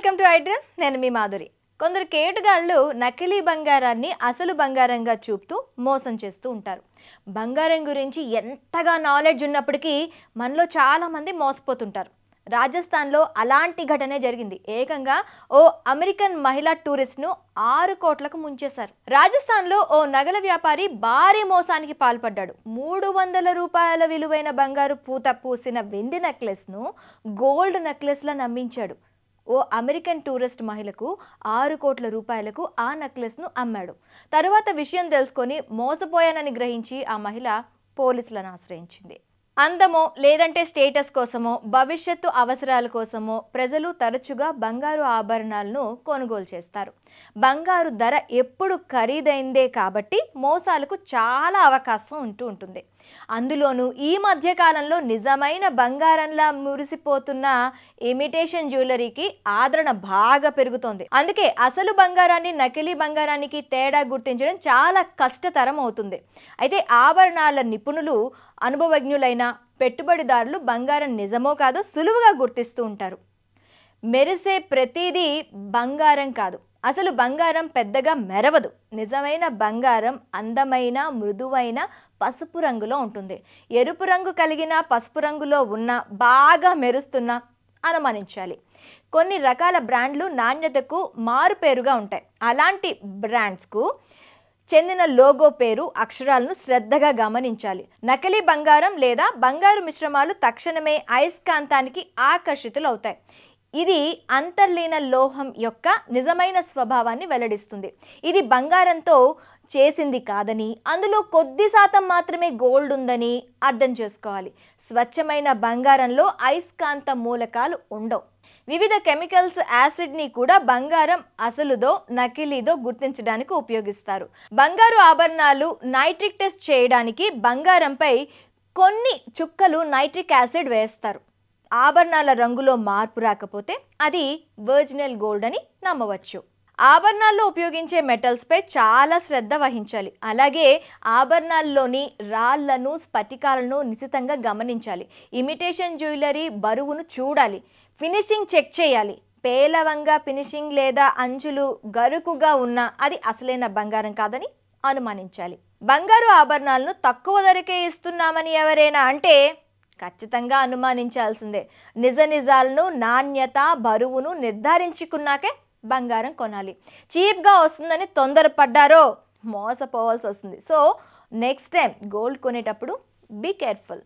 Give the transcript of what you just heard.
Welcome to iDream. నేను మీ మాధురి. కొందరు కేటుగాళ్ళు నకిలీ బంగారాన్ని అసలు బంగారంగా చూపుతూ మోసం చేస్తూ ఉంటారు. బంగారం గురించి ఎంతగా నాలెడ్జ్ ఉన్నప్పటికీ మనలో చాలామంది మోసపోతుంటారు. రాజస్థాన్లో అలాంటి ఘటనే జరిగింది. ఏకంగా ఓ అమెరికన్ మహిళా టూరిస్ట్ను 6 కోట్లకు ముంచేశారు. రాజస్థాన్లో ఓ నగల వ్యాపారి భారీ మోసానికి పాల్పడ్డాడు. 300 రూపాయల విలువైన బంగారు పూత పూసిన వెండి నెక్లెస్ను గోల్డ్ నెక్లెస్లా నమ్మించాడు. ఓ అమెరికన్ టూరిస్ట్ మహిళకు 6 కోట్ల రూపాయలకు ఆ నెక్లెస్ను అమ్మాడు. తరువాత విషయం తెలుసుకొని మోసపోయానని గ్రహించి ఆ మహిళ పోలీసులను ఆశ్రయించింది. అందమో లేదంటే స్టేటస్ కోసమో భవిష్యత్తు అవసరాల కోసమో ప్రజలు తరచుగా బంగారు ఆభరణాలను కొనుగోలు చేస్తారు. బంగారు ధర ఎప్పుడు ఖరీదైందే కాబట్టి మోసాలకు చాలా అవకాశం ఉంటుంది. అందులోనూ ఈ మధ్య కాలంలో నిజమైన బంగారంలా మురిసిపోతున్న ఇమిటేషన్ జ్యువెలరీకి ఆదరణ బాగా పెరుగుతోంది. అందుకే అసలు బంగారాన్ని నకిలీ బంగారానికి తేడా గుర్తించడం చాలా కష్టతరం అవుతుంది. అయితే ఆభరణాల నిపుణులు, అనుభవజ్ఞులైన పెట్టుబడిదారులు బంగారం నిజమో కాదో సులువుగా గుర్తిస్తూ ఉంటారు. మెరిసే ప్రతిదీ బంగారం కాదు. అసలు బంగారం పెద్దగా మెరవదు. నిజమైన బంగారం అందమైన, మృదువైన పసుపు రంగులో ఉంటుంది. ఎరుపు రంగు కలిగిన, పసుపు రంగులో ఉన్న, బాగా మెరుస్తున్న అనుమానించాలి. కొన్ని రకాల బ్రాండ్లు నాణ్యతకు మారుపేరుగా ఉంటాయి. అలాంటి బ్రాండ్స్కు చెందిన లోగో పేరు, అక్షరాలను శ్రద్ధగా గమనించాలి. నకిలీ బంగారం లేదా బంగారు మిశ్రమాలు తక్షణమే అయస్కాంతానికి ఆకర్షితులవుతాయి. ఇది అంతర్లీన లోహం యొక్క నిజమైన స్వభావాన్ని వెల్లడిస్తుంది. ఇది బంగారంతో చేసింది కాదని, అందులో కొద్ది శాతం మాత్రమే గోల్డ్ ఉందని అర్థం చేసుకోవాలి. స్వచ్ఛమైన బంగారంలో అయస్కాంత మూలకాలు ఉండవు. వివిధ కెమికల్స్, యాసిడ్ని కూడా బంగారం అసలుదో నకిలీదో గుర్తించడానికి ఉపయోగిస్తారు. బంగారు ఆభరణాలు నైట్రిక్ టెస్ట్ చేయడానికి బంగారంపై కొన్ని చుక్కలు నైట్రిక్ యాసిడ్ వేస్తారు. ఆభరణాల రంగులో మార్పు రాకపోతే అది ఒరిజినల్ గోల్డ్ అని నమ్మవచ్చు. ఆభరణాల్లో ఉపయోగించే మెటల్స్పై చాలా శ్రద్ధ వహించాలి. అలాగే ఆభరణాల్లోని రాళ్లను, స్ఫటికాలను నిశితంగా గమనించాలి. ఇమిటేషన్ జ్యువెలరీ బరువును చూడాలి. ఫినిషింగ్ చెక్ చేయాలి. పేలవంగా ఫినిషింగ్ లేదా అంచులు గరుకుగా ఉన్నా అది అసలైన బంగారం కాదని అనుమానించాలి. బంగారు ఆభరణాలను తక్కువ ధరకే ఇస్తున్నామని ఎవరైనా అంటే ఖచ్చితంగా అనుమానించాల్సిందే. నిజాలను, నాణ్యత, బరువును నిర్ధారించుకున్నాకే బంగారం కొనాలి. చీప్గా వస్తుందని తొందరపడ్డారో మోసపోవాల్సి వస్తుంది. సో నెక్స్ట్ టైం గోల్డ్ కొనేటప్పుడు బీ కేర్ఫుల్.